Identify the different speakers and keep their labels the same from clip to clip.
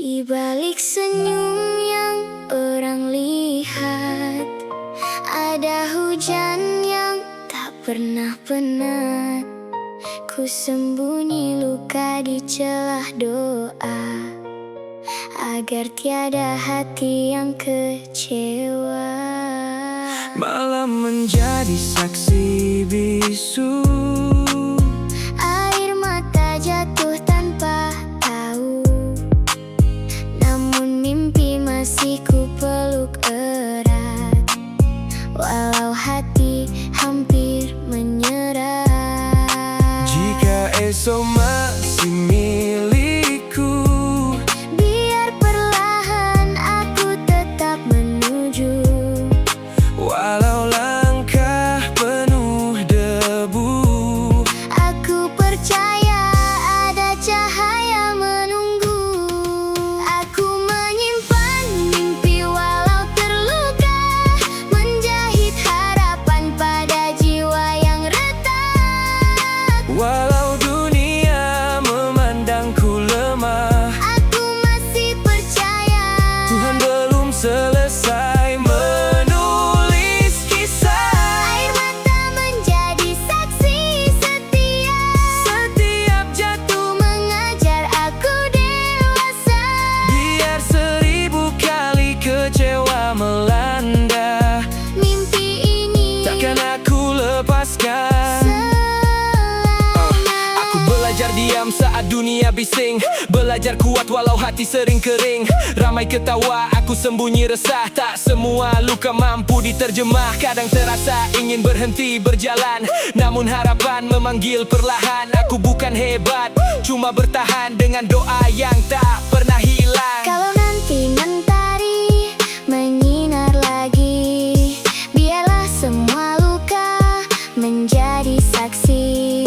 Speaker 1: Di balik senyum yang orang lihat, ada hujan yang tak pernah penat. Ku sembunyi luka di celah doa, agar tiada hati yang kecewa.
Speaker 2: Malam menjadi saksi bisu,
Speaker 1: air mata jatuh tanpa tahu, namun mimpi masih ku peluk erat, walau hati hampir menyerah.
Speaker 2: jika esok masih milikku,
Speaker 1: biar perlahan aku tetap menuju,
Speaker 2: walau langkah penuh debu.
Speaker 1: aku percaya ada cahaya menunggu. Aku menyimpan mimpi walau terluka, menjahit harapan pada jiwa yang retak.
Speaker 2: Walau dunia memandangku lemah,
Speaker 1: Aku masih percaya
Speaker 2: Tuhan belum selesai menulis kisah.
Speaker 1: air mata menjadi saksi setia.
Speaker 2: Setiap jatuh
Speaker 1: Mengajar aku dewasa.
Speaker 2: biar 1000 kali kecewa melanda,
Speaker 1: Mimpi ini
Speaker 2: takkan aku lepaskan. Aku belajar diam saat dunia bising, belajar kuat walau hati sering kering. Ramai ketawa, aku sembunyi resah. Tak semua luka mampu diterjemah. Kadang terasa ingin berhenti berjalan, namun harapan memanggil perlahan. Aku bukan hebat, cuma bertahan dengan doa yang tak pernah hilang.
Speaker 1: Kalau nanti mentari menyinar lagi, biarlah semua luka menjadi saksi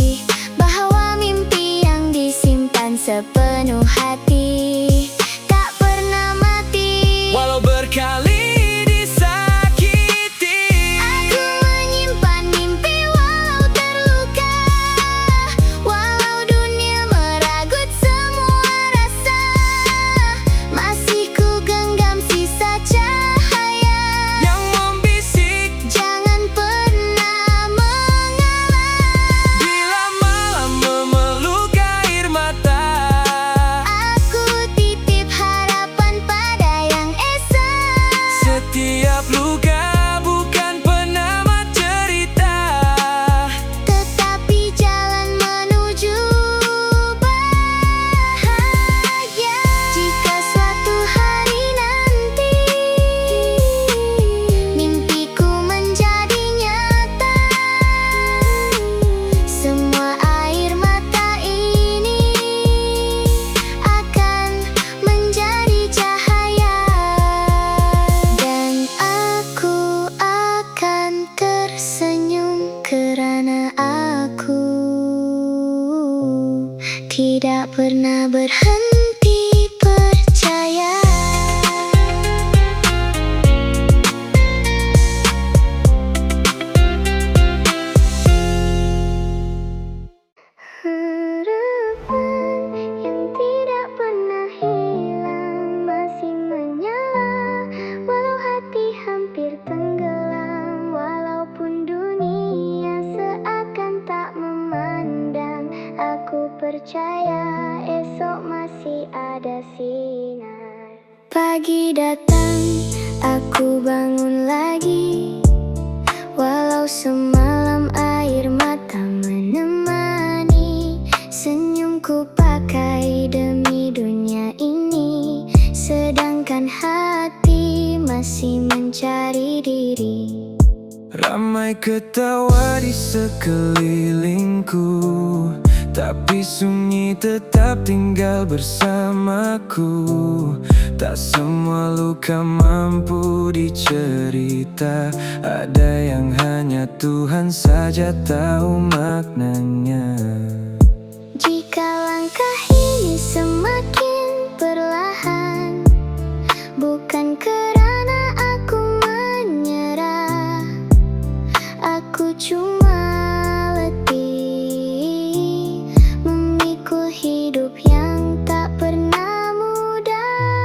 Speaker 1: bahwa mimpi yang disimpan sepenuh hati tak pernah mati.
Speaker 2: Walau berkali disakiti,
Speaker 1: Aku menyimpan mimpi walau terluka, walau dunia meragut semua rasa, masih ku genggam sisa cahaya
Speaker 2: yang membisik
Speaker 1: jangan pernah mengalah.
Speaker 2: bila malam memeluk air mata.
Speaker 1: Aku titip harapan pada yang esa.
Speaker 2: Setiap luka bukan penamat cerita,
Speaker 1: Tetapi jalan menuju bahagia. Jika suatu hari nanti mimpiku menjadi nyata, semua air mata ini akan menjadi cahaya, dan aku akan tersenyum karena aku tidak pernah berhenti percaya. Harapan yang tidak pernah hilang masih menyala, walau hati hampir tenggelam, walaupun dunia seakan tak memandang. Aku percaya esok masih ada sinar. Pagi datang, aku bangun lagi, walau semalam air mata menemani. Senyumku pakai demi dunia ini, sedangkan hati masih mencari diri.
Speaker 2: ramai ketawa di sekelilingku, tapi sunyi tetap tinggal bersamaku. Tak semua luka mampu dicerita, ada yang hanya Tuhan saja tahu maknanya.
Speaker 1: Jika langkah ini semakin perlahan, bukan karena aku menyerah, aku cuma letih memikul hidup yang tak pernah mudah.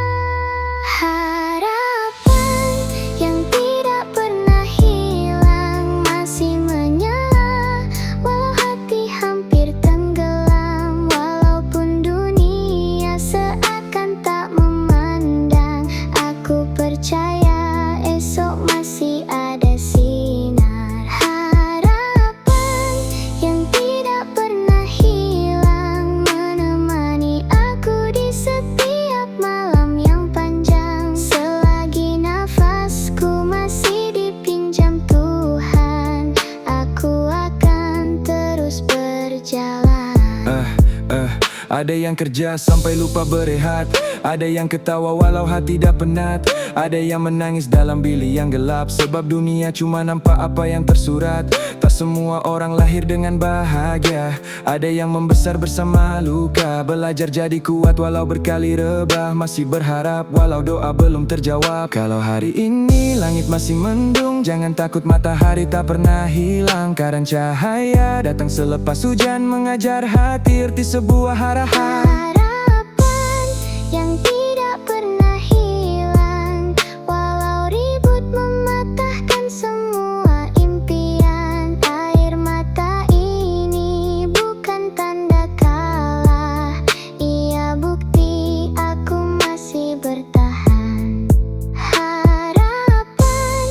Speaker 3: Ada yang kerja sampai lupa berehat, ada yang ketawa walau hati tak penat, ada yang menangis dalam bilik yang gelap, sebab dunia cuma nampak apa yang tersurat. Tak semua orang lahir dengan bahagia, ada yang membesar bersama luka. Belajar jadi kuat walau berkali rebah, masih berharap walau doa belum terjawab. Kalau hari ini langit masih mendung, jangan takut, matahari tak pernah hilang. Kadang cahaya datang selepas hujan, mengajar hati arti sebuah harapan.
Speaker 1: Harapan yang tidak pernah hilang, walau ribut mematahkan semua impian. Air mata ini bukan tanda kalah, ia bukti aku masih bertahan. Harapan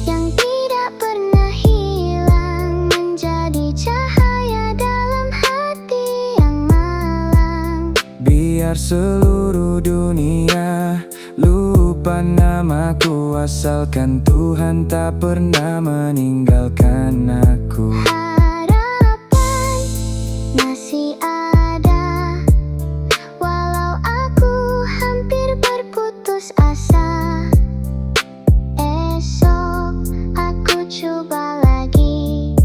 Speaker 1: yang tidak pernah hilang, menjadi cahaya dalam hati yang malam.
Speaker 3: Biar seluruh dunia lupa namaku, asalkan Tuhan tak pernah meninggalkan aku.
Speaker 1: Harapan masih ada, walau aku hampir berputus asa. Esok aku coba lagi,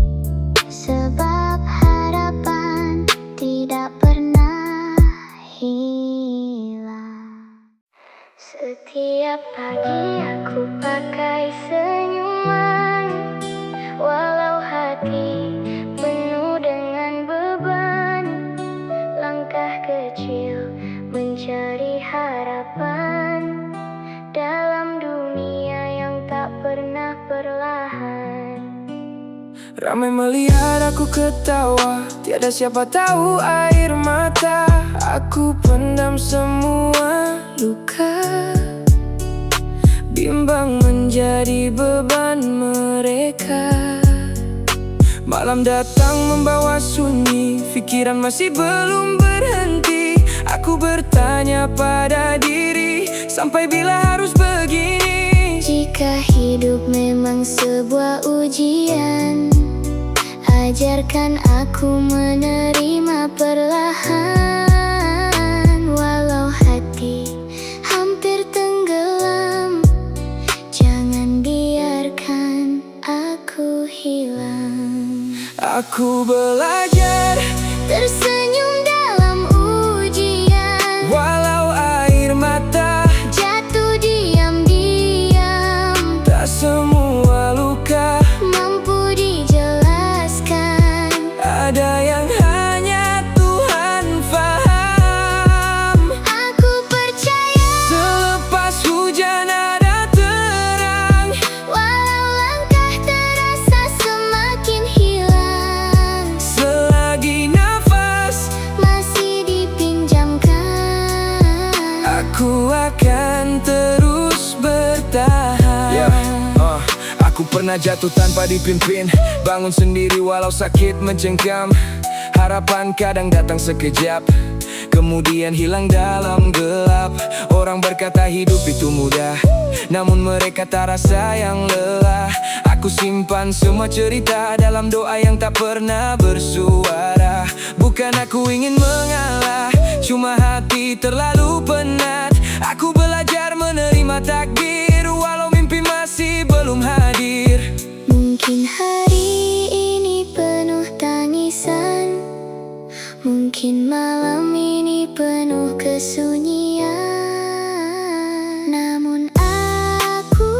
Speaker 1: sebab harapan tidak pernah hilang. Setiap pagi aku pakai senyuman, walau hati penuh dengan beban. Langkah kecil mencari harapan dalam dunia yang tak pernah perlahan.
Speaker 3: Ramai melihat aku ketawa, tiada siapa tahu air mata aku pendam semua luka. Bimbang menjadi beban mereka. Malam datang membawa sunyi, pikiran masih belum berhenti. Aku bertanya pada diri, sampai bila harus begini?
Speaker 1: Jika hidup memang sebuah ujian, ajarkan aku menerima perlahan. Walau hati hampir tenggelam, jangan biarkan aku hilang.
Speaker 3: Aku belajar
Speaker 1: Tersenyum dalam ujian,
Speaker 3: walau air mata
Speaker 1: jatuh diam-diam,
Speaker 3: tak semua luka
Speaker 1: mampu dijelaskan.
Speaker 3: ada yang hanya Tuhan faham.
Speaker 1: Aku percaya,
Speaker 3: Selepas hujan ada terang,
Speaker 1: walau langkah terasa semakin hilang,
Speaker 3: selagi nafas
Speaker 1: masih dipinjamkan.
Speaker 3: aku akan terus bertahan. Aku pernah jatuh tanpa dipimpin, bangun sendiri walau sakit mencengkam. Harapan kadang datang sekejap, kemudian hilang dalam gelap. Orang berkata hidup itu mudah, namun mereka tak rasa yang lelah. Aku simpan semua cerita dalam doa yang tak pernah bersuara. Bukan aku ingin mengalah, cuma hati terlalu penat. Aku belajar menerima takdir, walau mimpi masih belum hadir.
Speaker 1: Mungkin hari ini penuh tangisan, mungkin malam ini penuh kesunyian. Namun aku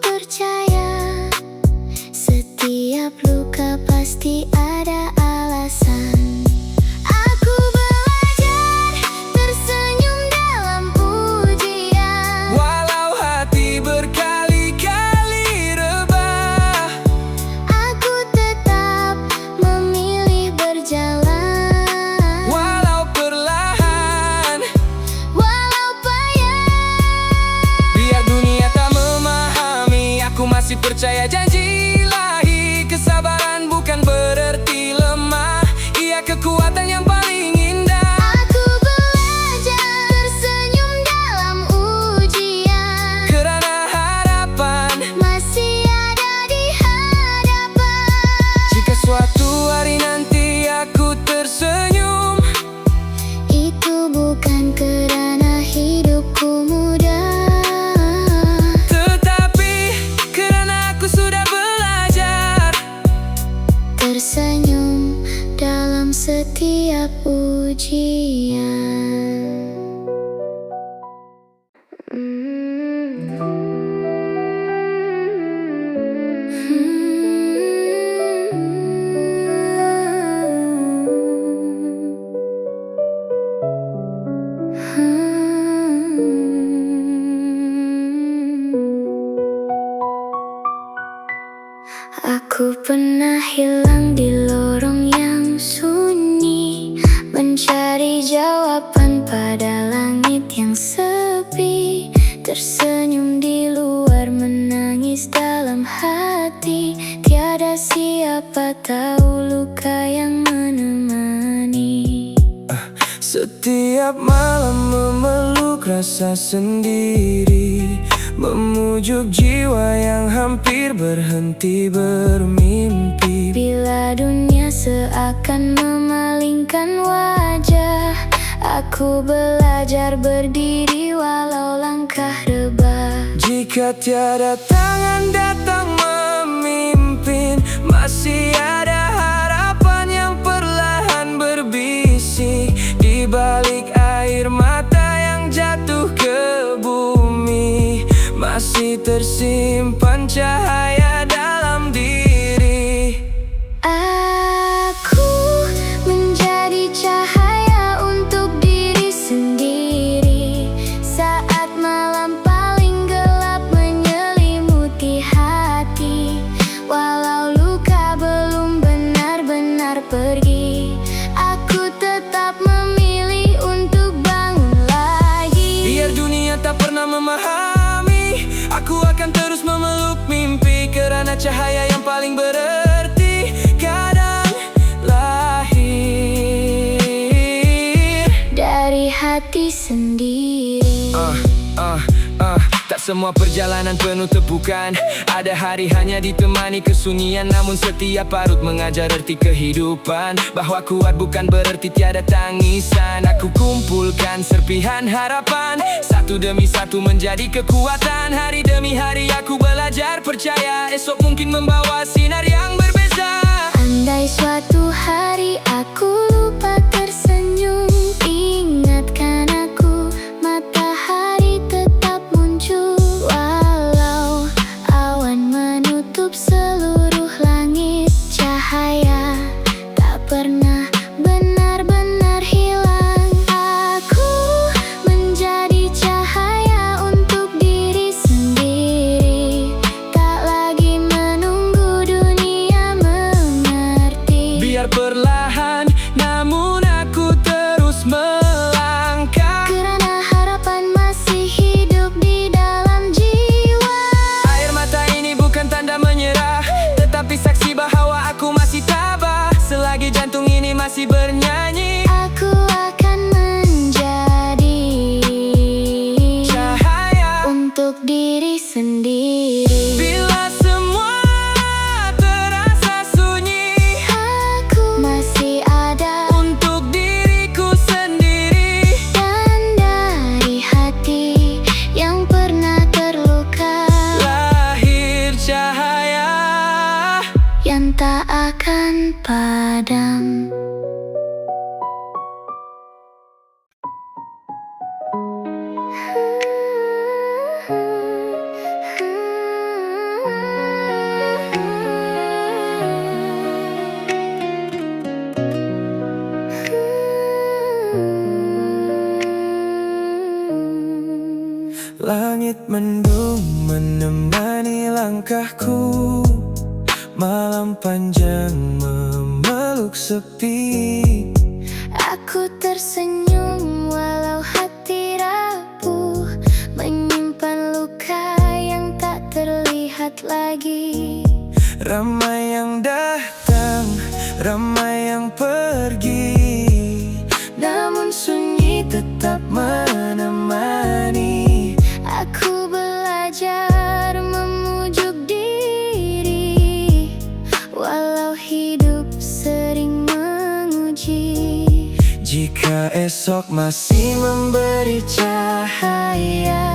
Speaker 1: percaya, setiap luka pasti ada alasan. Aku belajar tersenyum dalam ujian,
Speaker 3: Walau hati berkali-kali rebah,
Speaker 1: aku tetap memilih berjalan.
Speaker 3: walau perlahan,
Speaker 1: Walau payah,
Speaker 3: biar dunia tak memahami, aku masih percaya janji ilahi. Kesabaran bukan berarti lemah, ia kekuatan yang paling indah.
Speaker 1: aku belajar tersenyum dalam ujian,
Speaker 3: Kerana harapan,
Speaker 1: masih ada di hadapan.
Speaker 3: jika suatu hari nanti aku tersenyum,
Speaker 1: Itu Aku pernah hilang di lorong yang sunyi, mencari jawaban pada langit yang sepi. Tersenyum di luar, menangis dalam hati. Tiada siapa tahu luka yang menemani.
Speaker 3: Setiap malam memeluk rasa sendiri, memujuk jiwa yang hampir berhenti bermimpi.
Speaker 1: Bila dunia seakan memalingkan wajah, aku belajar berdiri walau langkah rebah.
Speaker 3: Jika tiada tangan datang memimpin, masih ada harapan yang perlahan berbisik. Di balik air mata yang jatuh ke bumi, masih tersimpan cahaya dalam diri.
Speaker 1: Aku menjadi cahaya untuk diri sendiri saat malam paling gelap menyelimuti hati. Walau luka belum benar-benar pergi, aku tetap memilih untuk bangun lagi.
Speaker 3: Biar dunia tak pernah memahami, aku akan terus memeluk mimpi, kerana cahaya yang paling berarti kadang lahir
Speaker 1: dari hati sendiri.
Speaker 3: Tak semua perjalanan penuh tepukan. Ada hari hanya ditemani kesunyian, namun setiap parut mengajar erti kehidupan. Bahwa kuat bukan berarti tiada tangisan. Aku kumpulkan serpihan harapan, satu demi satu menjadi kekuatan. Hari demi hari aku belajar percaya, esok mungkin membawa sinar yang berbeza.
Speaker 1: Andai suatu hari aku lupa tersenyum, ingatkan aku, matahari tetap muncul. Walau awan menutup seluruh langit, cahaya tak pernah benar-benar hilang. Aku menjadi cahaya untuk diri sendiri, tak lagi menunggu dunia mengerti.
Speaker 3: Biar perlahan, namun aku terus melangkah,
Speaker 1: Kerana harapan masih hidup di dalam jiwa.
Speaker 3: air mata ini bukan tanda menyerah, tetapi saksi bahwa aku masih tabah. Selagi jantung ini masih bernyanyi,
Speaker 1: Aku akan menjadi
Speaker 3: cahaya
Speaker 1: untuk diri sendiri.
Speaker 3: bila semua terasa sunyi.
Speaker 1: Aku masih ada,
Speaker 3: Untuk diriku sendiri,
Speaker 1: dan dari hati yang pernah terluka,
Speaker 3: lahir cahaya
Speaker 1: yang tak akan padam.
Speaker 3: Langit mendung menemani langkahku, malam panjang memeluk sepi.
Speaker 1: Aku tersenyum walau hati rapuh, menyimpan luka yang tak terlihat lagi.
Speaker 3: Ramai yang datang, ramai yang pergi, namun sunyi tetap menemani.
Speaker 1: Aku belajar memujuk diri, walau hidup sering menguji.
Speaker 3: Jika esok masih memberi cahaya,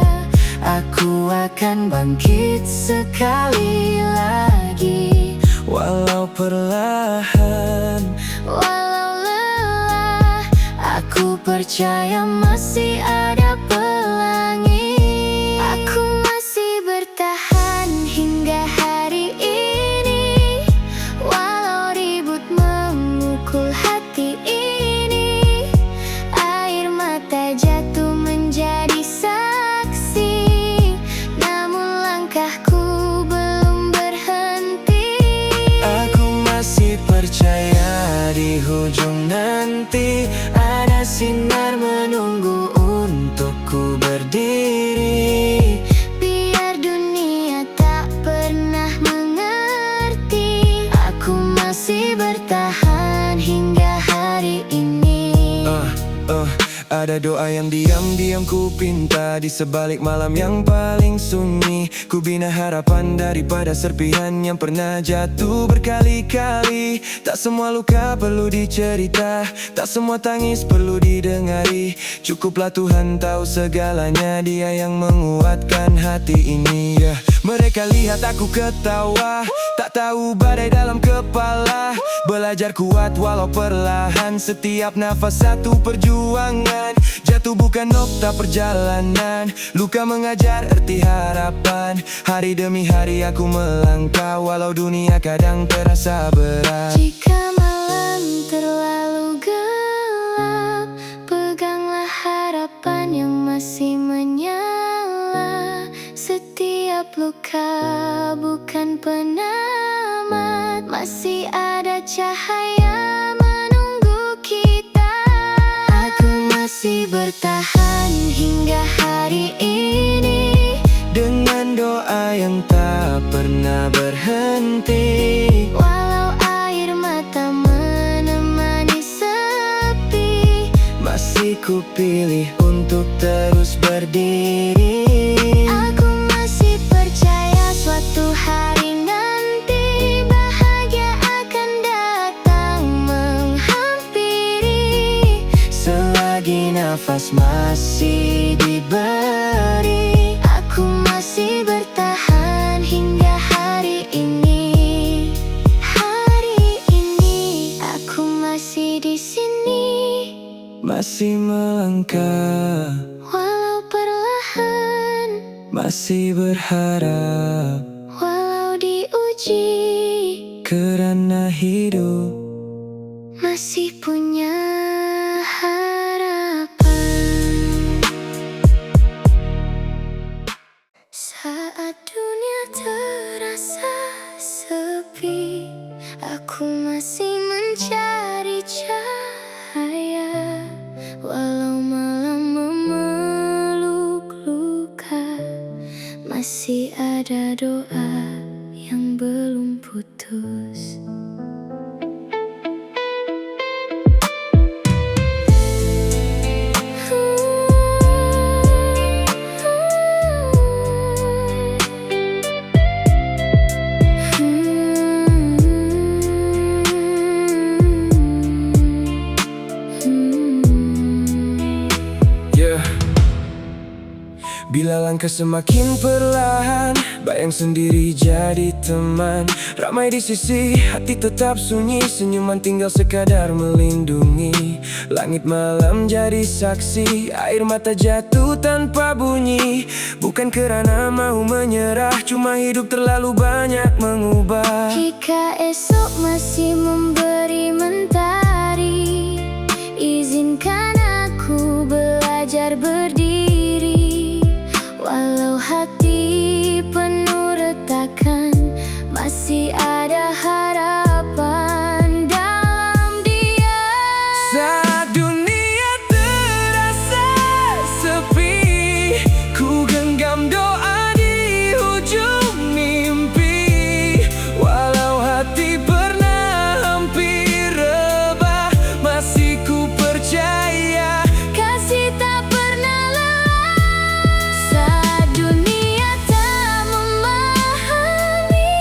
Speaker 3: aku akan bangkit sekali lagi. Walau perlahan,
Speaker 1: Walau lelah, aku percaya masih ada pelangi.
Speaker 3: berdiri.
Speaker 1: Biar dunia tak pernah mengerti, aku masih bertahan hingga hari ini.
Speaker 3: Ada doa yang diam-diam ku pinta di sebalik malam yang paling sunyi. Ku bina harapan daripada serpihan yang pernah jatuh berkali-kali. Tak semua luka perlu dicerita, tak semua tangis perlu didengari. Cukuplah Tuhan tahu segalanya, Dia yang menguatkan hati ini. Mereka lihat aku ketawa, tak tahu badai dalam kepala. Belajar kuat walau perlahan, setiap nafas satu perjuangan. Jatuh bukan nokta perjalanan, luka mengajar arti harapan. Hari demi hari aku melangkah, walau dunia kadang terasa berat.
Speaker 1: Jika malam terlalu gelap, peganglah harapan yang masih menyala. Setiap luka bukan penamat, masih ada cahaya menunggu kita. Aku masih bertahan hingga hari ini,
Speaker 3: dengan doa yang tak pernah berhenti.
Speaker 1: walau air mata menemani sepi,
Speaker 3: Masih ku pilih untuk terus berdiri.
Speaker 1: aku masih percaya suatu hari nanti bahagia akan datang menghampiri.
Speaker 3: Selagi nafas masih diberi,
Speaker 1: Aku masih bertahan hingga hari ini. Hari ini aku masih di sini,
Speaker 3: masih melangkah,
Speaker 1: walau perlahan,
Speaker 3: masih berharap.
Speaker 1: walau diuji,
Speaker 3: Kerana hidup
Speaker 1: masih punya harapan. Saat dunia terasa sepi, aku masih mencari cahaya. Walau malam memeluk luka, masih ada doa yang belum putus.
Speaker 3: Bila langkah semakin perlahan, bayang sendiri jadi teman. Ramai di sisi, hati tetap sunyi. Senyuman tinggal sekadar melindungi. Langit malam jadi saksi, air mata jatuh tanpa bunyi. Bukan kerana mau menyerah, cuma hidup terlalu banyak mengubah.
Speaker 1: Jika esok masih memberi mentari, izinkan aku belajar berdiri. Walau hati penuh retakan, masih ada harapan dalam Dia.
Speaker 3: Saat dunia terasa sepi, ku genggam doa di ujung mimpi. Walau hati pernah hampir rebah, masih ku percaya
Speaker 1: Kasih tak pernah lelah. Saat dunia tak memahami,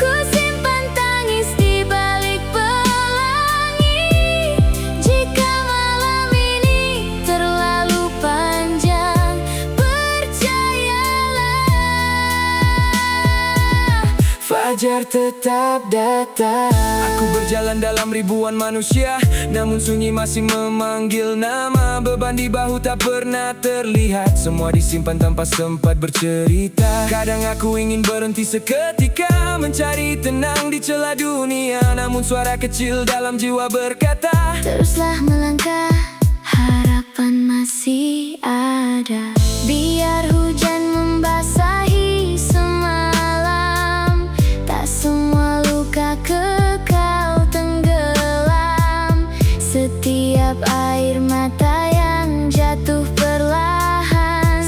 Speaker 1: ku simpan tangis di balik pelangi. Jika malam ini terlalu panjang, percayalah,
Speaker 3: fajar tetap datang. Aku berjalan dalam ribuan manusia, namun sunyi masih memanggil nama. Beban di bahu tak pernah terlihat, semua disimpan tanpa sempat bercerita. Kadang aku ingin berhenti seketika, mencari tenang di celah dunia. Namun suara kecil dalam jiwa berkata,
Speaker 1: teruslah melangkah, harapan masih ada. Biar hujan membasahi semalam, tak semua luka kekal tenggelam. Setiap air mata yang jatuh perlahan,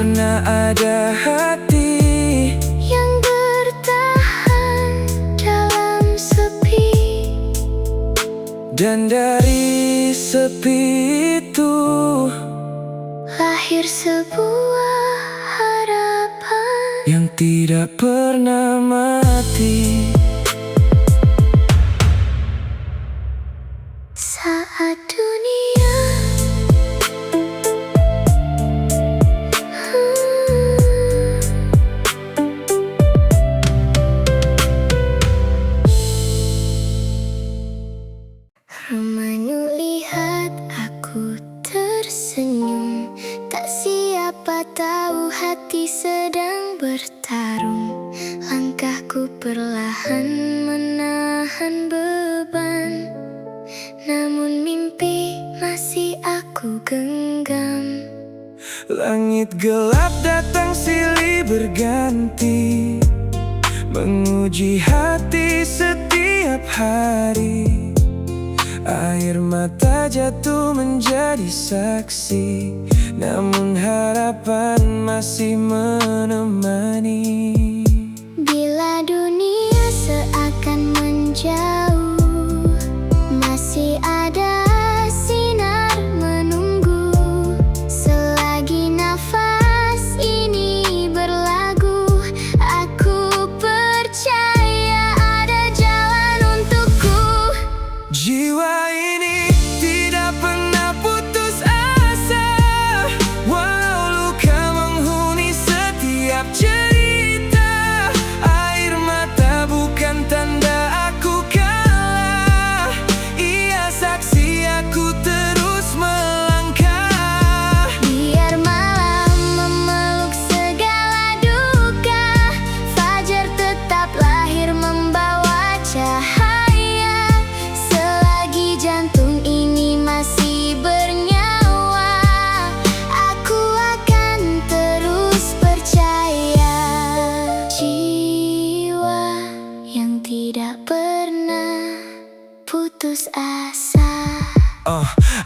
Speaker 3: pernah ada hati
Speaker 1: yang bertahan dalam sepi,
Speaker 3: dan dari sepi itu
Speaker 1: lahir sebuah harapan
Speaker 3: yang tidak pernah mati.
Speaker 1: saat dunia Remanu lihat aku tersenyum, tak siapa tahu hati sedang bertarung. Langkahku perlahan menahan beban, namun mimpi masih aku genggam.
Speaker 3: Langit gelap datang silih berganti, menguji hati setiap hari. Air mata jatuh menjadi saksi, namun harapan masih menemani.
Speaker 1: Bila dunia seakan menjauh, masih ada sinar menunggu. Selagi nafas ini berlagu, aku percaya ada jalan untukku.
Speaker 3: Jiwa ini tidak pernah putus asa, walau luka menghuni setiap cerita. Air mata bukan tanda aku kalah, ia saksi aku terus melangkah.
Speaker 1: Biar malam memeluk segala duka, fajar tetap lahir membawa cahaya. Selagi jantung ini masih bernyawa, aku akan terus percaya. Jiwa yang tidak pernah putus asa.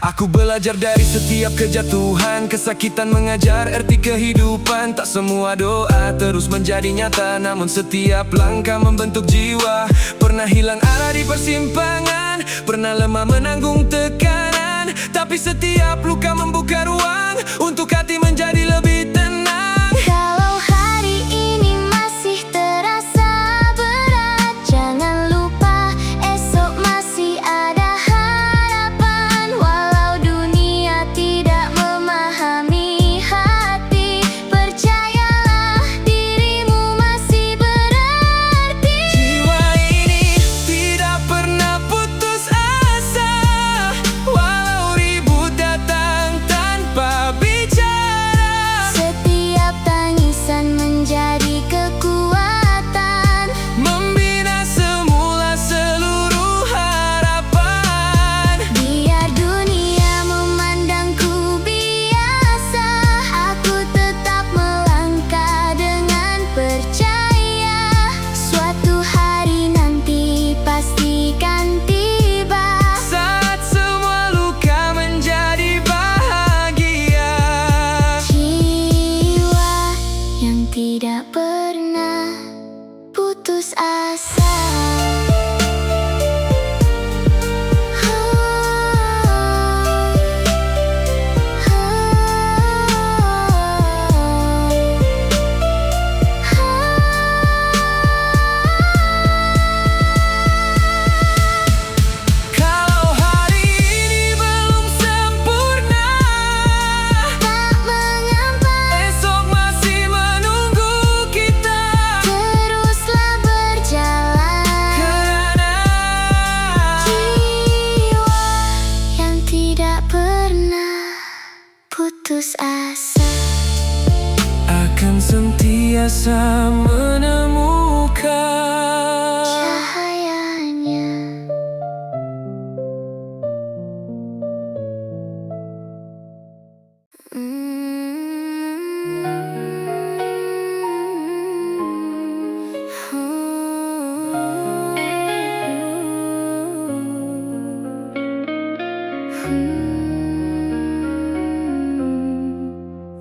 Speaker 3: Aku belajar dari setiap kejatuhan, kesakitan mengajar arti kehidupan. Tak semua doa terus menjadi nyata, namun setiap langkah membentuk jiwa. Pernah hilang arah di persimpangan, pernah lemah menanggung tekanan, tapi setiap luka membuka ruang untuk hati menjadi lebih tenang.
Speaker 1: Kalau hari ini masih terasa berat, jangan lupa esok masih ada harapan. Walau dunia tidak memahami hati, percayalah dirimu masih berarti.
Speaker 3: Jiwa ini tidak pernah putus asa, walau ribut datang tanpa bicara.
Speaker 1: Setiap tangisan menjadi kekuatan,
Speaker 3: Membina semula seluruh harapan.
Speaker 1: biar dunia memandangku biasa, aku tetap melangkah dengan percaya. Suatu hari nanti pastikan tiba,
Speaker 3: Saat semua luka menjadi bahagia.
Speaker 1: jiwa yang tidak pernah putus asa.
Speaker 3: Kalau hari ini belum sempurna,
Speaker 1: Tak mengapa,
Speaker 3: esok masih menunggu kita.
Speaker 1: teruslah berjalan.
Speaker 3: Karena
Speaker 1: Jiwa yang tidak pernah putus asa
Speaker 3: akan sentiasa menemukan
Speaker 1: cahayanya.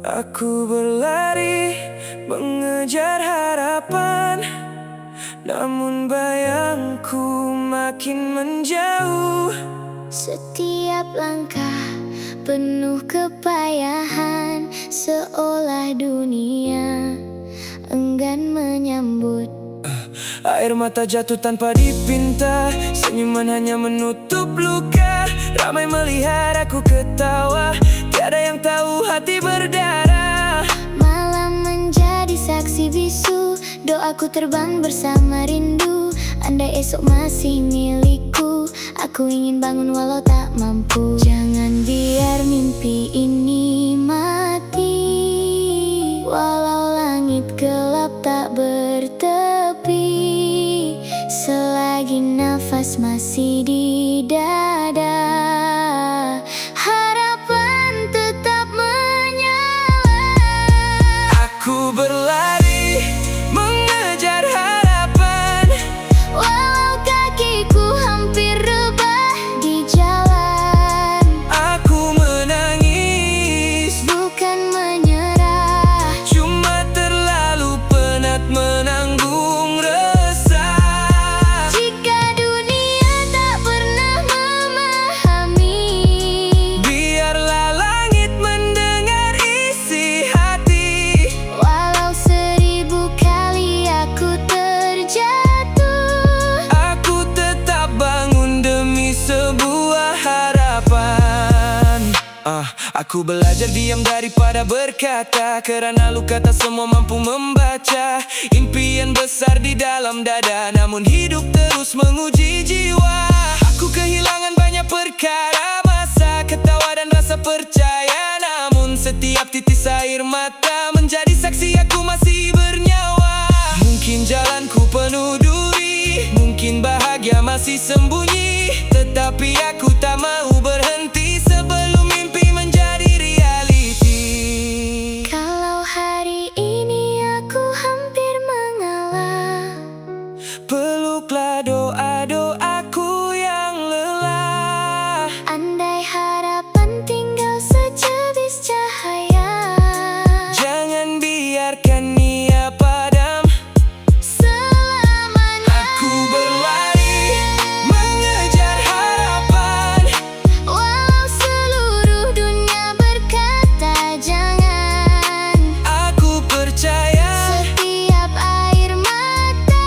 Speaker 3: Aku berlari mengejar harapan, namun bayangku makin menjauh.
Speaker 1: Setiap langkah penuh kepayahan, seolah dunia enggan menyambut.
Speaker 3: Air mata jatuh tanpa dipinta, senyuman hanya menutup luka. Ramai melihat aku ketawa, tiada yang tahu hati berdarah.
Speaker 1: Malam menjadi saksi bisu, doaku terbang bersama rindu. Andai esok masih milikku, aku ingin bangun walau tak mampu. Jangan biar mimpi ini mati, walau langit gelap tak bertepi. Selagi nafas masih di dada, harapan tetap menyala.
Speaker 3: Aku berlari mengejar harapan,
Speaker 1: Walau kakiku hampir rebah di jalan.
Speaker 3: aku menangis,
Speaker 1: Bukan menyerah,
Speaker 3: cuma terlalu penat menanggung resah.
Speaker 1: jika dunia tak pernah memahami,
Speaker 3: Biarlah langit mendengar isi hati.
Speaker 1: walau 1000 kali aku terjatuh,
Speaker 3: Aku tetap bangun demi sebuah harapan. Aku belajar diam daripada berkata, kerana luka tak semua mampu membaca. Impian besar di dalam dada, namun hidup terus menguji jiwa. Aku kehilangan banyak perkara, masa ketawa dan rasa percaya. Namun setiap titis air mata menjadi saksi aku masih bernyawa. Mungkin jalanku penuh duri, mungkin bahagia masih sembunyi, tetapi aku tak mau berhenti sebelum mimpi menjadi realiti.
Speaker 1: kalau hari ini aku hampir mengalah,
Speaker 3: Peluklah doa-doaku yang lelah.
Speaker 1: andai harapan tinggal secebis cahaya,
Speaker 3: Jangan biarkan ia padam.
Speaker 1: selamanya.
Speaker 3: Aku berlari mengejar harapan,
Speaker 1: Walau seluruh dunia berkata jangan,
Speaker 3: aku percaya
Speaker 1: setiap air mata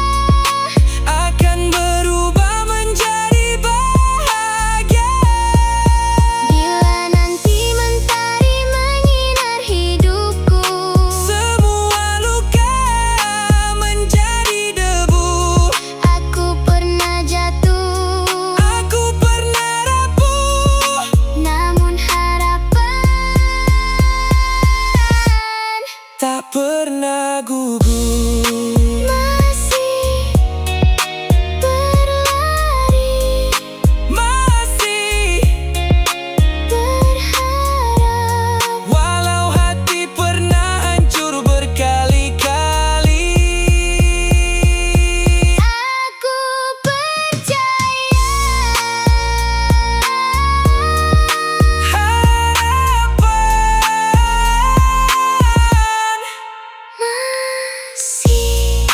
Speaker 3: akan berubah menjadi bahagia.
Speaker 1: bila nanti mentari menyinar hidupku.
Speaker 3: Semua luka menjadi debu.
Speaker 1: Aku pernah jatuh,
Speaker 3: Aku pernah rapuh,
Speaker 1: namun harapan
Speaker 3: tak pernah gugur.
Speaker 1: masih berlari,
Speaker 3: Masih
Speaker 1: berharap.
Speaker 3: walau hati pernah hancur berkali-kali.
Speaker 1: Aku percaya
Speaker 3: Harapan
Speaker 1: masih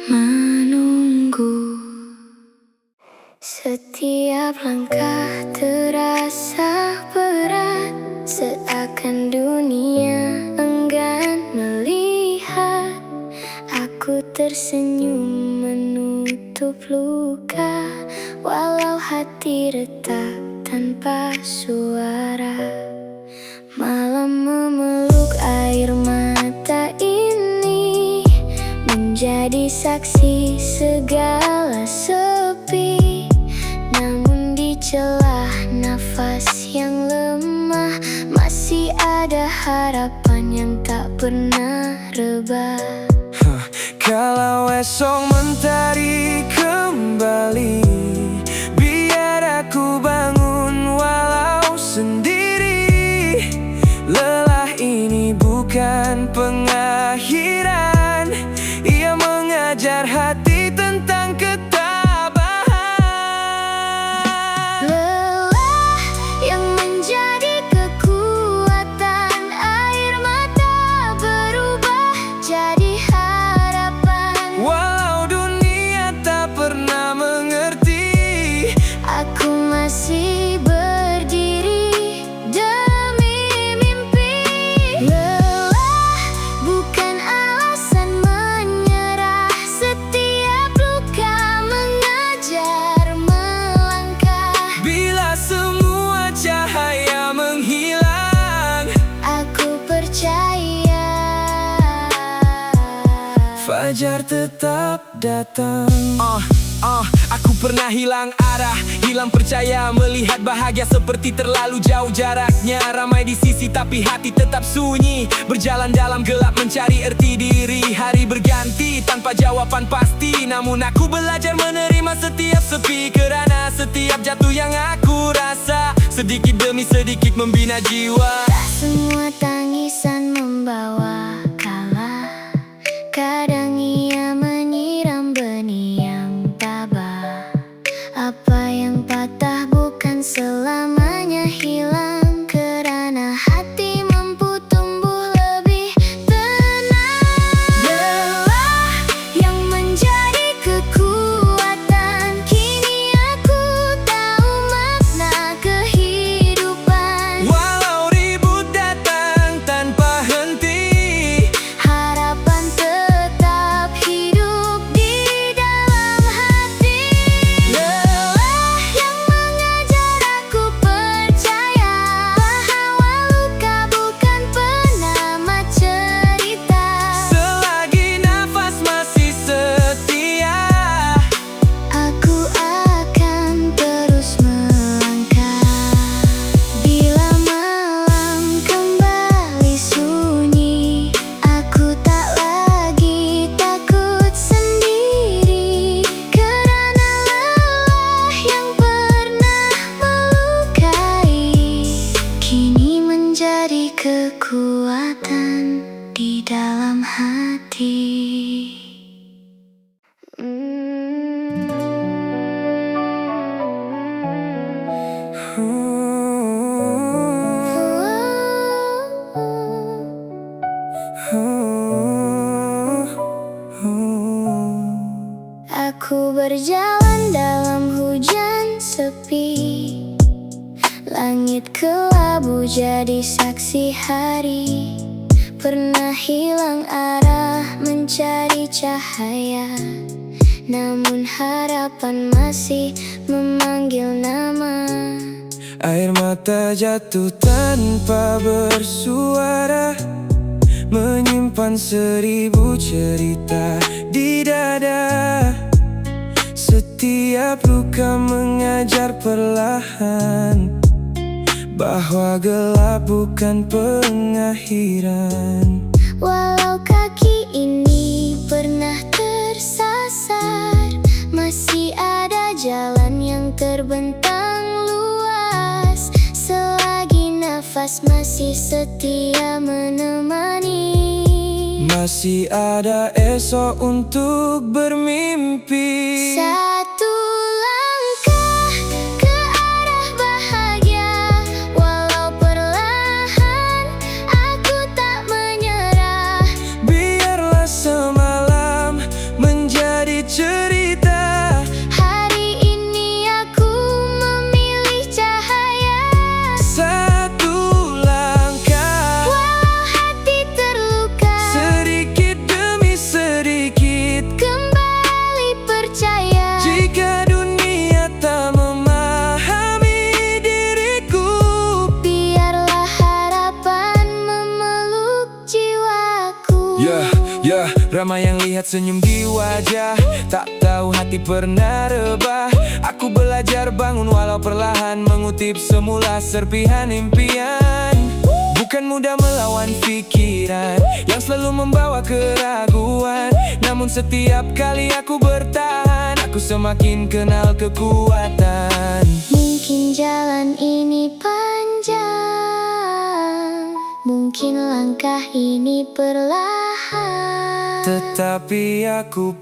Speaker 1: menunggu. Setiap langkah terasa berat, seakan dunia enggan melihat. Aku tersenyum menutup luka, walau hati retak tanpa suara. Malam memeluk air mata ini, menjadi saksi segala sepi. Namun di celah nafas yang lemah, masih ada harapan yang tak pernah rebah.
Speaker 3: Kalau esok mentari kembali, biar aku bangun walau sendiri. Lelah ini bukan pengakhiran, ia mengajar hati tentang ketabahan.
Speaker 1: Lelah yang menjadi kekuatan, air mata percaya.
Speaker 3: Fajar tetap datang.
Speaker 2: Aku pernah hilang arah, hilang percaya, melihat bahagia seperti terlalu jauh jaraknya. Ramai di sisi tapi hati tetap sunyi, berjalan dalam gelap mencari erti diri. Hari berganti tanpa jawaban pasti, namun aku belajar menerima setiap sepi. Kerana setiap jatuh yang aku rasa, sedikit demi sedikit membina jiwa.
Speaker 1: Tak semua tangisan membawa kalah, kadang ia menyiram benih yang tabah. Apa yang patah bukan selamanya hilang, kerana hati mampu tumbuh lebih tenang. Lelah yang menjadi kekuatan, kini aku tahu makna kehidupan.
Speaker 2: Walau ribut datang tanpa henti,
Speaker 1: Harapan tetap hidup di dalam hati. Lelah yang mengajar aku percaya bahwa luka bukan penama cerita.
Speaker 2: selagi nafas masih setia,
Speaker 1: Aku akan terus melangkah. Bila malam kembali sunyi, aku tak lagi takut sendiri. Kerana lelah yang pernah melukai, kini menjadi kekuatan di dalam hati. Aku berjalan dalam hujan sepi, langit kelabu jadi saksi hari. Pernah hilang arah mencari cahaya, namun harapan masih memanggil nama.
Speaker 3: Air mata jatuh tanpa bersuara, menyimpan 1000 cerita di dada. Setiap luka mengajar perlahan bahwa gelap bukan pengakhiran.
Speaker 1: Walau kaki ini pernah tersasar, masih ada jalan yang terbentang luas. Selagi nafas masih setia menemani,
Speaker 3: Masih ada esok untuk bermimpi.
Speaker 1: satu langkah ke arah bahagia. Walau perlahan, aku tak menyerah.
Speaker 3: Biarlah semalam menjadi cerita.
Speaker 1: Hari ini aku memilih cahaya.
Speaker 3: Satu langkah,
Speaker 1: Walau hati terluka,
Speaker 3: sedikit demi sedikit.
Speaker 1: kembali percaya.
Speaker 3: Jika dunia tak memahami diriku,
Speaker 1: Biarlah harapan memeluk jiwaku.
Speaker 3: ramai yang lihat senyum di wajah, tak tahu hati pernah rebah. Aku belajar bangun walau perlahan, mengutip semula serpihan impian. Bukan mudah melawan pikiran yang selalu membawa keraguan, namun setiap kali aku bertahan, aku semakin kenal kekuatan.
Speaker 1: Mungkin jalan ini panjang, mungkin langkah ini perlahan,
Speaker 3: Tetapi aku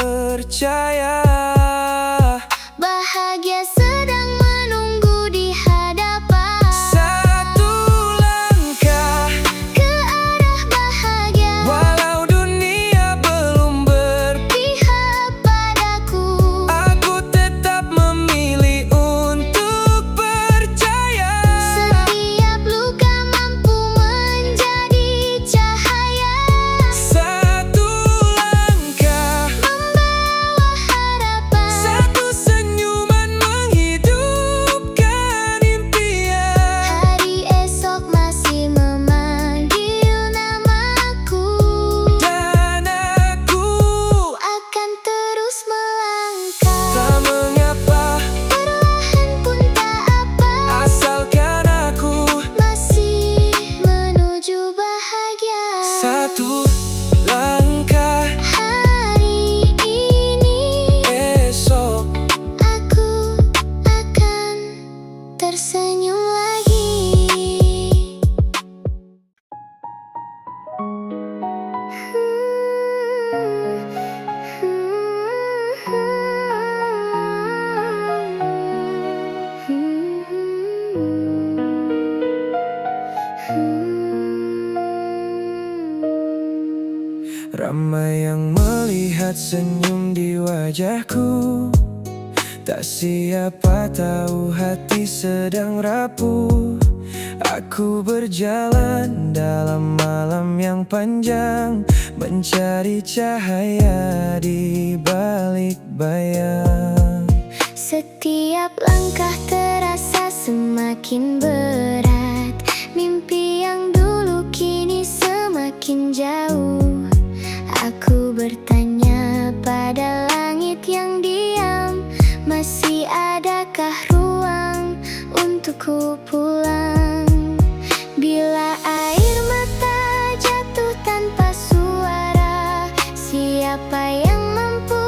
Speaker 3: percaya
Speaker 1: bahagia sedang menunggu di hadapan.
Speaker 3: satu langkah,
Speaker 1: Ke arah bahagia,
Speaker 3: walau dunia belum
Speaker 1: pihak padaku.
Speaker 3: aku tetap memilih untuk percaya.
Speaker 1: Setiap luka mampu menjadi cahaya,
Speaker 3: Satu langkah,
Speaker 1: membawa harapan.
Speaker 3: satu senyuman menghibur. Ramai yang melihat senyum di wajahku, tak siapa tahu hati sedang rapuh. Aku berjalan dalam malam yang panjang, mencari cahaya di balik bayang.
Speaker 1: Setiap langkah terasa semakin berat, mimpi yang dulu kini semakin jauh. Aku bertanya pada langit yang diam, masih adakah ruang untukku pulang? Bila air mata jatuh tanpa suara, siapa yang mampu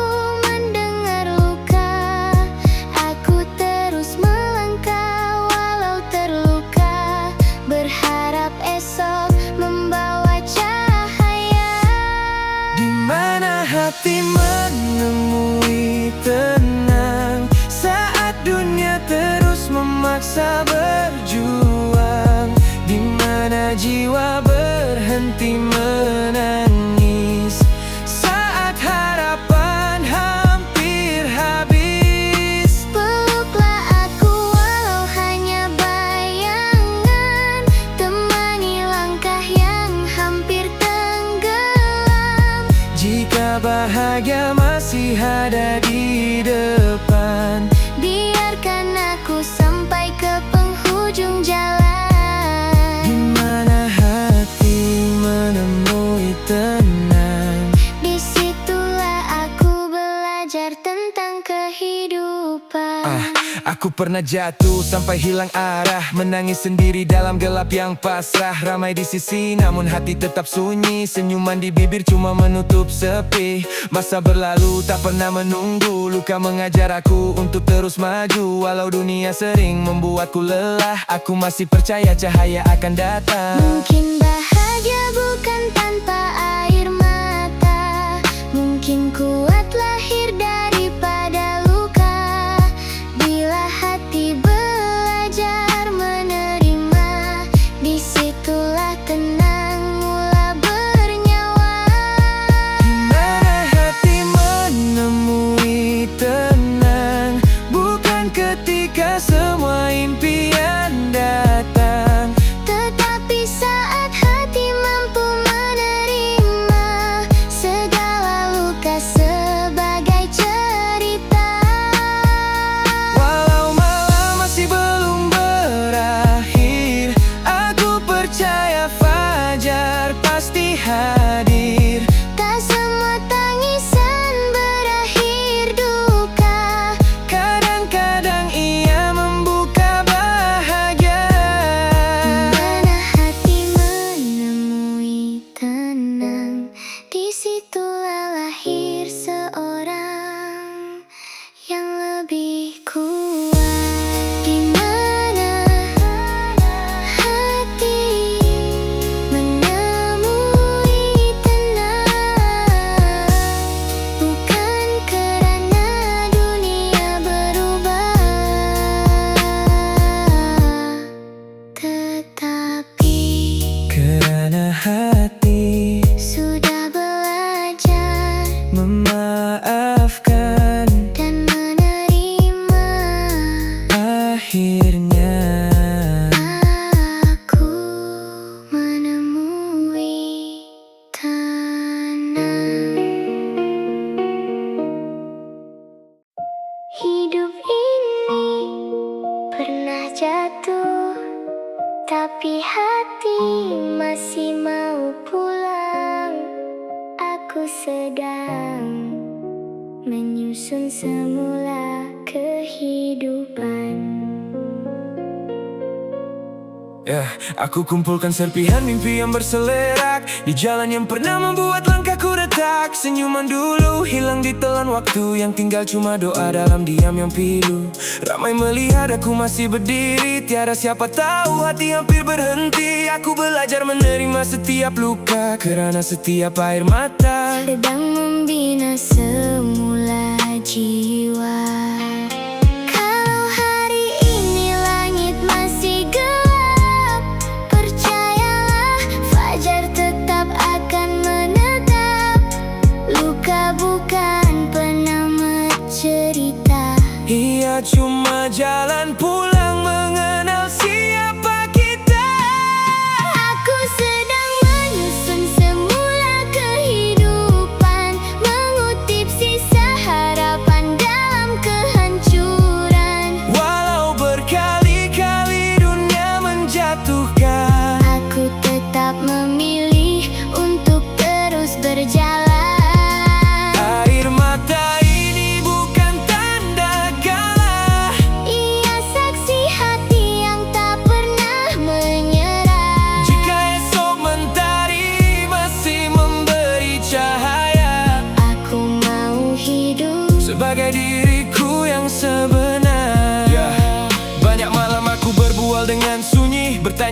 Speaker 1: mendengar luka? Aku terus melangkah walau terluka, berharap esok membawa cahaya.
Speaker 3: Di mana hati menemui tenang saat dunia terus memaksa berjuang? Di mana jiwa berhenti menangis saat harapan hampir habis?
Speaker 1: Peluklah aku walau hanya bayangan, temani langkah yang hampir tenggelam.
Speaker 3: Jika bahagia masih ada di depan,
Speaker 1: Biarkan aku sampai ke penghujung jalan.
Speaker 3: di mana hati menemui tenang,
Speaker 1: Disitulah aku belajar tentang kehidupan.
Speaker 3: Aku pernah jatuh sampai hilang arah, menangis sendiri dalam gelap yang pasrah. Ramai di sisi namun hati tetap sunyi, senyuman di bibir cuma menutup sepi. Masa berlalu tak pernah menunggu, luka mengajar aku untuk terus maju. Walau dunia sering membuatku lelah, aku masih percaya cahaya akan datang.
Speaker 1: Mungkin bahagia bukan tanpa air mata, mungkin kuat lahir daripada luka. Bila hati belajar menerima, disitulah tenang mula bernyawa.
Speaker 3: Di mana hati menemui tenang, bukan ketika semua impian datang,
Speaker 1: Tetapi saat hati mampu menerima segala luka sebagai cerita.
Speaker 3: walau malam masih belum berakhir, aku percaya fajar pasti hadir.
Speaker 1: Tak semua tangisan berakhir duka,
Speaker 3: Kadang-kadang ia membuka bahagia.
Speaker 1: mana hati menemui tenang, disitulah lahir seorang yang lebih kuat. Di mana hati menemui tenang, bukan kerana dunia berubah, tetapi
Speaker 3: Kerana hati
Speaker 1: sudah belajar
Speaker 3: memaafkan,
Speaker 1: dan menerima.
Speaker 3: akhirnya
Speaker 1: Aku menemui tenang. Hidup ini pernah jatuh, tapi hati masih mau pulang. Aku sedang menyusun semula kehidupan.
Speaker 3: Ya, aku kumpulkan serpihan mimpi yang berselerak di jalan yang pernah membuat langkahku retak. Senyuman dulu hilang ditelan waktu, yang tinggal cuma doa dalam diam yang pilu. Ramai melihat aku masih berdiri, tiada siapa tahu hati hampir berhenti. Aku belajar menerima setiap luka, kerana setiap air mata
Speaker 1: Sedang membina semula jiwa. Kalau hari ini langit masih gelap, percayalah fajar tetap akan menetap.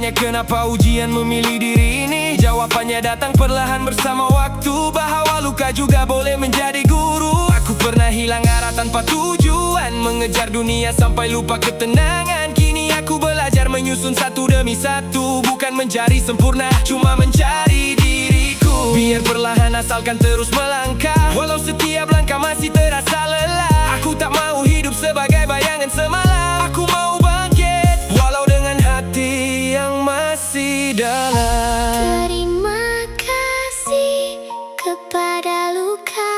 Speaker 2: bertanya kenapa ujian memilih diri ini. Jawabannya datang perlahan bersama waktu, bahwa luka juga boleh menjadi guru. Aku pernah hilang arah tanpa tujuan, mengejar dunia sampai lupa ketenangan. Kini aku belajar menyusun satu demi satu, bukan mencari sempurna, cuma mencari diriku. Biar perlahan asalkan terus melangkah, walau setiap langkah masih terasa lelah. Aku tak mau hidup sebagai bayangan semalam. Aku mau bangkit, walau dengan hati yang masih dalam.
Speaker 1: Terima kasih kepada luka,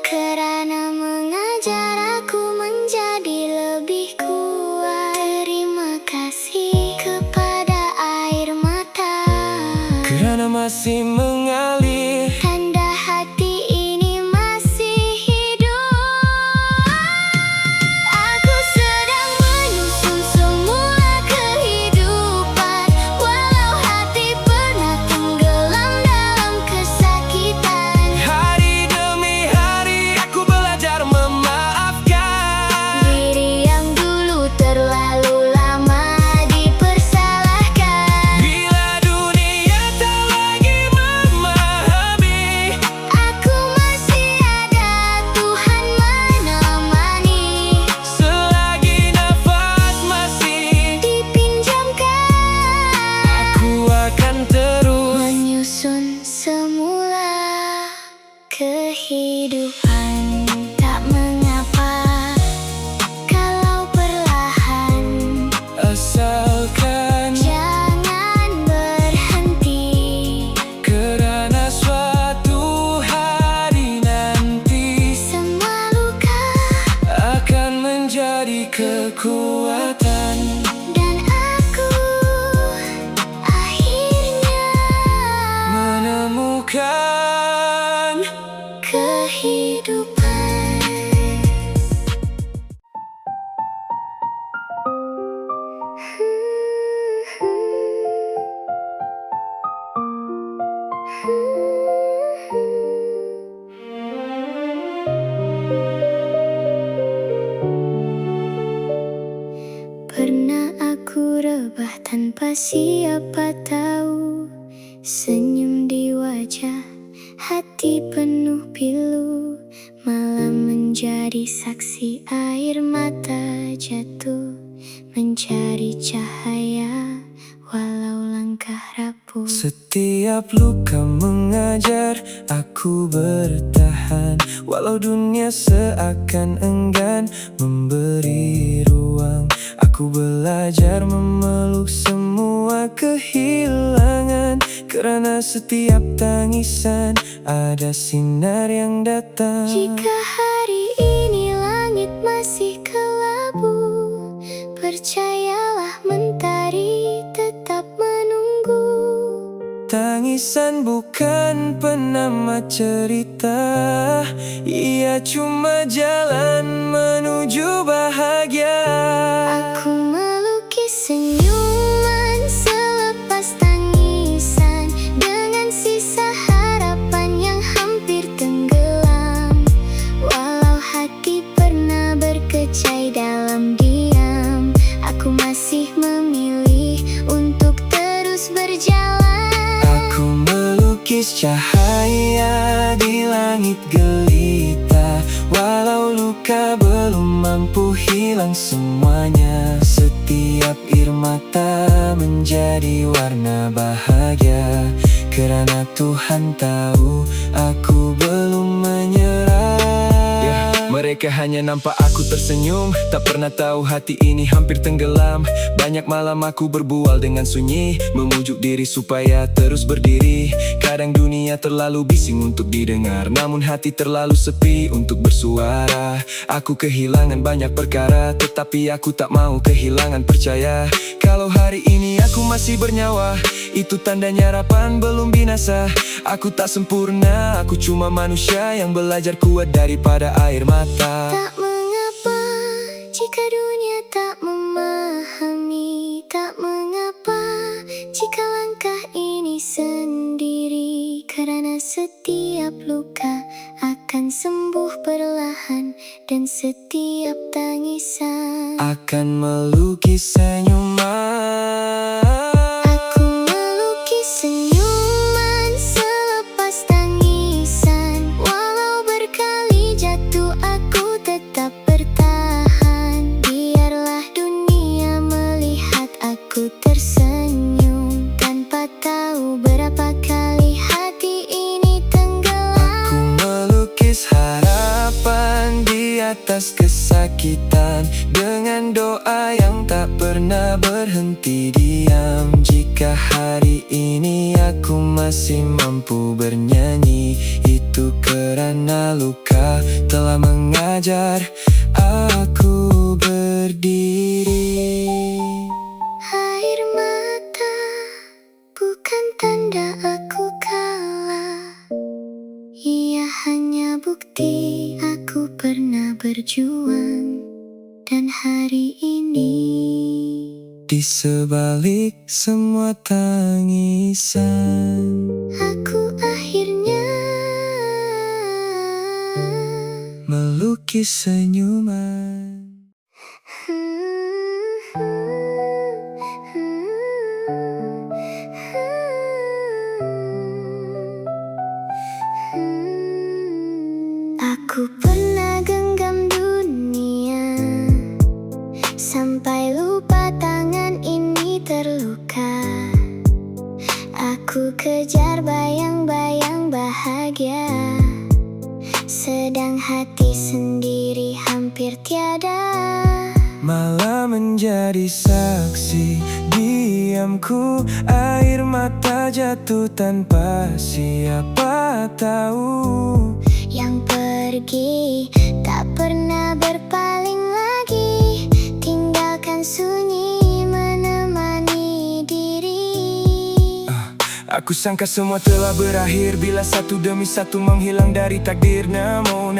Speaker 1: kerana mengajar aku menjadi lebih kuat. Terima kasih kepada air mata,
Speaker 2: Kerana masih mengalir,
Speaker 1: tanda hati ini masih hidup. Aku sedang menyusun semula kehidupan, walau hati pernah tenggelam dalam kesakitan.
Speaker 2: hari demi hari aku belajar memaafkan
Speaker 1: Diri yang dulu terlalu lama dipersalahkan.
Speaker 2: bila dunia tak lagi memahami.
Speaker 1: Aku masih ada Tuhan menemani,
Speaker 2: Selagi nafas masih
Speaker 1: dipinjamkan.
Speaker 2: aku akan terus
Speaker 1: Menyusun semula kehidupan. Tak mengapa kalau perlahan,
Speaker 2: asalkan
Speaker 1: jangan berhenti.
Speaker 2: kerana suatu hari nanti
Speaker 1: Semua luka
Speaker 2: akan menjadi kekuatan.
Speaker 1: dan aku akhirnya
Speaker 2: Menemukan
Speaker 1: kehidupan. Pernah aku rebah tanpa siapa tahu, senyum di wajah, hati penuh pilu, malah menjadi saksi air mata jatuh, mencari cahaya walau langkah rapuh.
Speaker 2: setiap luka mengajar aku bertahan, walau dunia seakan enggan memberi ruang. Aku belajar memeluk semua kehilangan, kerana setiap tangisan ada sinar yang datang.
Speaker 1: Jika hari ini langit masih kelabu, percayalah mentari tetap menunggu.
Speaker 2: Tangisan bukan penamat cerita, ia cuma jalan menuju bahagia.
Speaker 1: Aku melukis senyuman selepas tangisan, dengan sisa harapan yang hampir tenggelam. Walau hati pernah berkecai dalam diam, aku masih memilih untuk terus berjalan.
Speaker 2: Aku melukis cahaya di langit gelita, walau luka belum mampu hilang semuanya. Setiap air mata menjadi warna bahagia, kerana Tuhan tahu aku belum menyerah. Mereka hanya nampak aku tersenyum, tak pernah tahu hati ini hampir tenggelam. Banyak malam aku berbual dengan sunyi, memujuk diri supaya terus berdiri. Kadang dunia terlalu bising untuk didengar, namun hati terlalu sepi untuk bersuara. Aku kehilangan banyak perkara, tetapi aku tak mau kehilangan percaya. Kalau hari ini aku masih bernyawa, itu tandanya harapan belum binasa. Aku tak sempurna, aku cuma manusia yang belajar kuat daripada air mata.
Speaker 1: Tak mengapa jika dunia tak memahami, tak mengapa jika langkah ini sendiri, kerana setiap luka akan sembuh perlahan, dan setiap tangisan
Speaker 2: akan melukis senyuman.
Speaker 3: berhenti diam. Jika hari ini aku masih mampu bernyanyi, itu karena luka telah mengajar aku berdiri.
Speaker 1: Air mata bukan tanda aku kalah, ia hanya bukti aku pernah berjuang. Dan hari ini,
Speaker 3: di sebalik semua tangisan,
Speaker 1: aku akhirnya
Speaker 3: melukis senyuman.
Speaker 1: Aku pernah genggam dunia sampai lupa tangan ini terluka. Aku kejar bayang-bayang bahagia, sedang hati sendiri hampir tiada.
Speaker 3: Malah menjadi saksi diamku, air mata jatuh tanpa siapa tahu.
Speaker 1: Yang pergi tak pernah berpaling lagi, tinggalkan sunyi menemani diri.
Speaker 3: Aku sangka semua telah berakhir bila satu demi satu menghilang dari takdir. Namun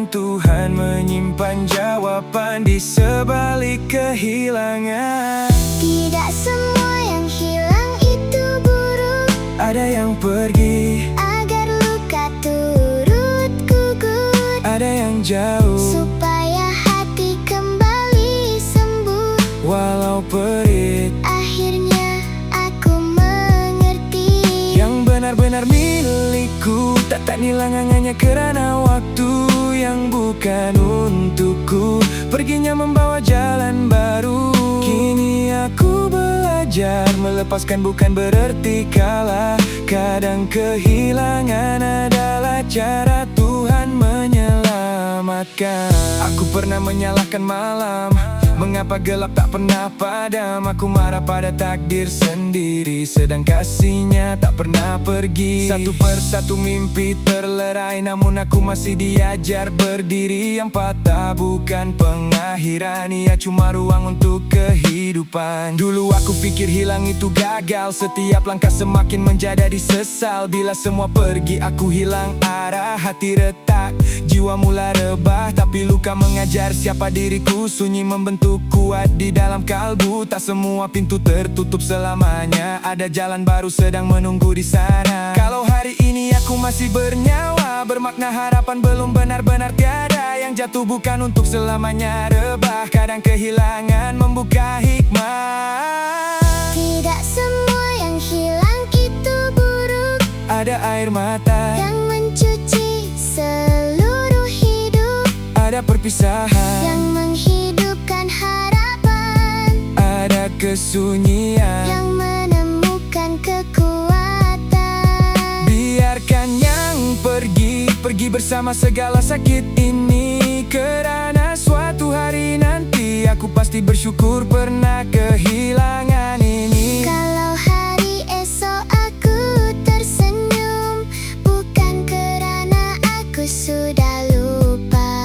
Speaker 3: Tuhan menyimpan jawaban di sebalik kehilangan.
Speaker 1: Tidak semua yang hilang itu buruk,
Speaker 3: Ada yang pergi,
Speaker 1: agar luka turut gugur.
Speaker 3: ada yang jauh,
Speaker 1: Supaya hati kembali sembuh.
Speaker 3: walau perit.
Speaker 1: Akhirnya aku mengerti,
Speaker 3: Yang benar-benar milikku tak hilang hanya kerana waktu yang bukan untukku perginya membawa jalan baru. Kini aku belajar melepaskan bukan berarti kalah. Kadang kehilangan adalah cara Tuhan menyelamatkan. Aku pernah menyalahkan malam, mengapa gelap tak pernah padam. Aku marah pada takdir sendiri, sedang kasihnya tak pernah pergi. Satu persatu mimpi terlerai, namun aku masih diajar berdiri. Yang patah bukan pengakhiran, ia cuma ruang untuk kehidupan. Dulu aku pikir hilang itu gagal, setiap langkah semakin menjadi sesal. Bila semua pergi aku hilang arah, hati retak, jiwa mula rebah. Tapi luka mengajar siapa diriku, sunyi membentuk kuat di dalam kalbu. Tak semua pintu tertutup selamanya, ada jalan baru sedang menunggu di sana. Kalau hari ini aku masih bernyawa, bermakna harapan belum benar-benar tiada. Yang jatuh bukan untuk selamanya rebah, kadang kehilangan membuka hikmah.
Speaker 1: tidak semua yang hilang itu buruk,
Speaker 3: Ada air mata,
Speaker 1: yang mencuci seluruh hidup,
Speaker 3: ada perpisahan,
Speaker 1: yang menghidupkan harapan,
Speaker 3: ada kesunyian.
Speaker 1: yang menemukan kekuatan.
Speaker 3: Biarkan yang pergi bersama segala sakit ini. Kerana suatu hari nanti aku pasti bersyukur pernah kehilangan ini.
Speaker 1: Kalau hari esok aku tersenyum, bukan kerana aku sudah lupa,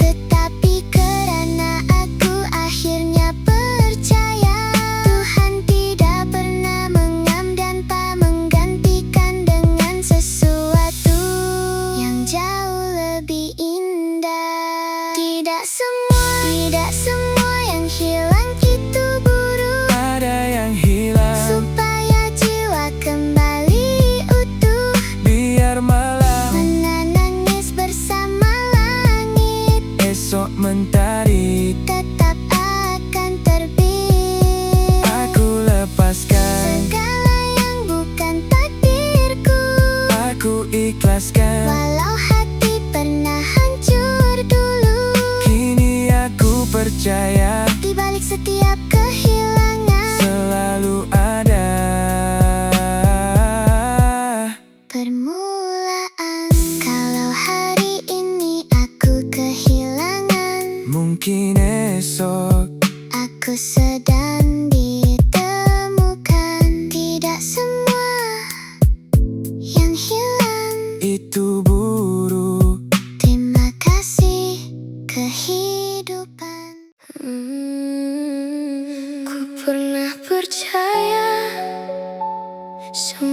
Speaker 1: tetapi kerana aku akhirnya percaya Tuhan tidak pernah mengam dan tak menggantikan dengan sesuatu yang jauh lebih indah. Tidak semua yang hilang itu buruk,
Speaker 3: Ada yang hilang,
Speaker 1: supaya jiwa kembali utuh.
Speaker 3: biar malam
Speaker 1: Menangis bersama langit,
Speaker 3: esok mentari.
Speaker 1: tetap akan terbit.
Speaker 3: Aku lepaskan,
Speaker 1: Segala yang bukan takdirku,
Speaker 3: aku ikhlaskan.
Speaker 1: walau hati pernah hancur dulu.
Speaker 3: Kini aku percaya
Speaker 1: Di balik setiap kehilangan,
Speaker 3: selalu ada
Speaker 1: permulaan. Kalau hari ini aku kehilangan,
Speaker 3: mungkin esok
Speaker 1: aku sedang di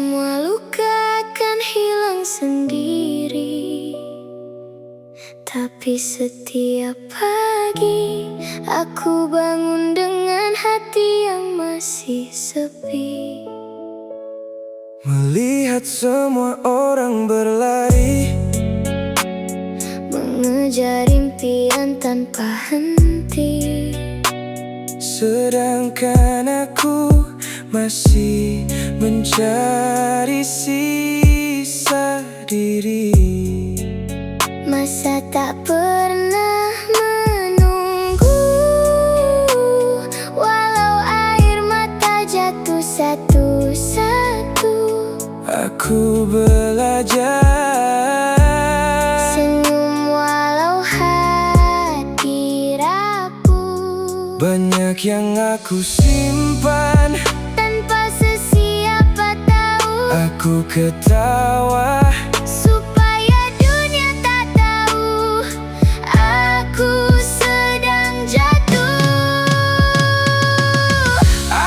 Speaker 1: Semua luka akan hilang sendiri. Tapi setiap pagi aku bangun dengan hati yang masih sepi.
Speaker 3: Melihat semua orang berlari,
Speaker 1: mengejar impian tanpa henti.
Speaker 3: sedangkan aku masih mencari sisa diri.
Speaker 1: Masa tak pernah menunggu, walau air mata jatuh satu-satu.
Speaker 3: Aku belajar
Speaker 1: Senyum walau hati rapuh.
Speaker 3: banyak yang aku simpan,
Speaker 1: Tanpa sesiapa tahu,
Speaker 3: aku ketawa
Speaker 1: supaya dunia tak tahu aku sedang jatuh.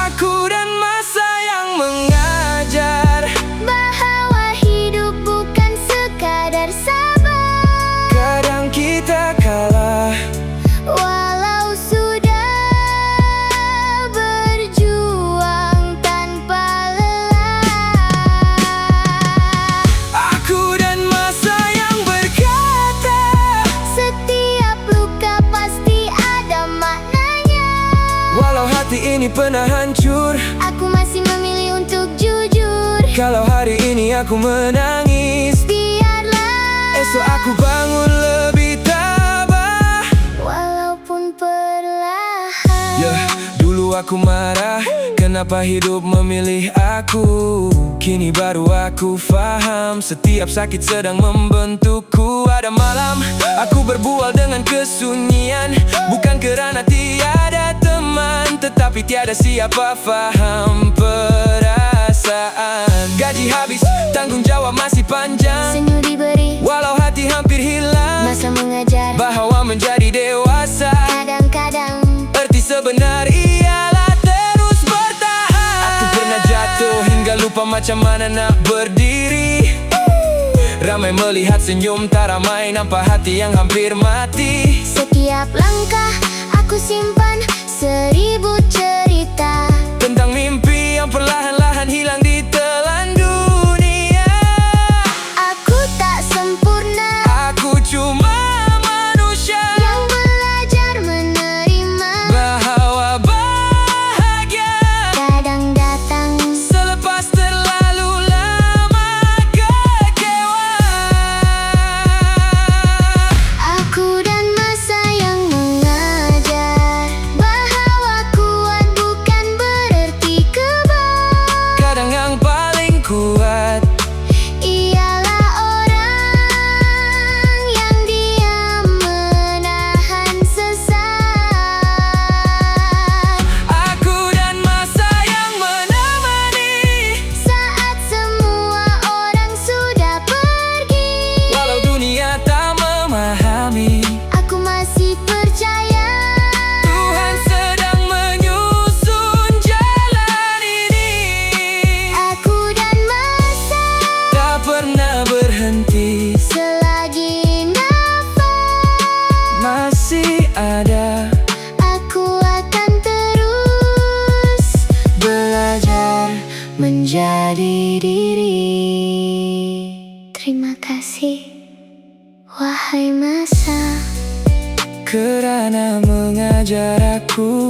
Speaker 3: Aku dan masa yang mengajar
Speaker 1: Bahwa hidup bukan sekadar sabar.
Speaker 3: kadang kita kalah,
Speaker 1: Walau sudah berjuang tanpa lelah.
Speaker 3: aku dan masa yang berkata
Speaker 1: Setiap luka pasti ada maknanya.
Speaker 3: walau hati ini pernah hancur,
Speaker 1: Aku masih memilih untuk jujur.
Speaker 3: kalau hari ini aku menangis,
Speaker 1: Biarlah,
Speaker 3: esok aku bangun lebih tabah.
Speaker 1: walaupun perlahan.
Speaker 3: Dulu aku marah, kenapa hidup memilih aku. Kini baru aku faham, setiap sakit sedang membentukku. Ada malam, aku berbual dengan kesunyian, bukan kerana tiada teman, tetapi tiada siapa faham perasaan. Gaji habis, tanggung jawab masih panjang,
Speaker 1: Senyum diberi,
Speaker 3: walau hati hampir hilang.
Speaker 1: masa mengajar.
Speaker 3: Bahwa menjadi dewasa
Speaker 1: Kadang-kadang
Speaker 3: arti sebenar ialah terus bertahan. Aku pernah jatuh hingga lupa macam mana nak berdiri. Ramai melihat senyum, tak ramai nampak hati yang hampir mati.
Speaker 1: setiap langkah aku simpan 1000 cerita.
Speaker 3: Tentang mimpi yang perlahan-lahan hilang di telan dunia.
Speaker 1: Aku tak sempurna,
Speaker 3: Aku cuma manusia
Speaker 1: yang belajar menerima.
Speaker 3: bahwa bahagia
Speaker 1: Kadang datang,
Speaker 3: selepas terlalu lama kecewa.
Speaker 1: aku dan masa yang mengajar bahwa kuat bukan berarti kebal.
Speaker 3: Kadang yang paling kuat
Speaker 1: Ialah orang yang diam menahan sesat.
Speaker 3: aku dan masa yang menemani.
Speaker 1: Saat semua orang sudah pergi,
Speaker 3: Walau dunia tak memahami,
Speaker 1: aku masih percaya.
Speaker 3: Tuhan sedang menyusun jalan ini.
Speaker 1: Aku dan masa,
Speaker 3: Tak pernah berhenti,
Speaker 1: selagi nafas
Speaker 3: masih ada.
Speaker 1: aku akan terus belajar menjadi diri. Terima kasih, wahai masa.
Speaker 3: Kerana mengajar aku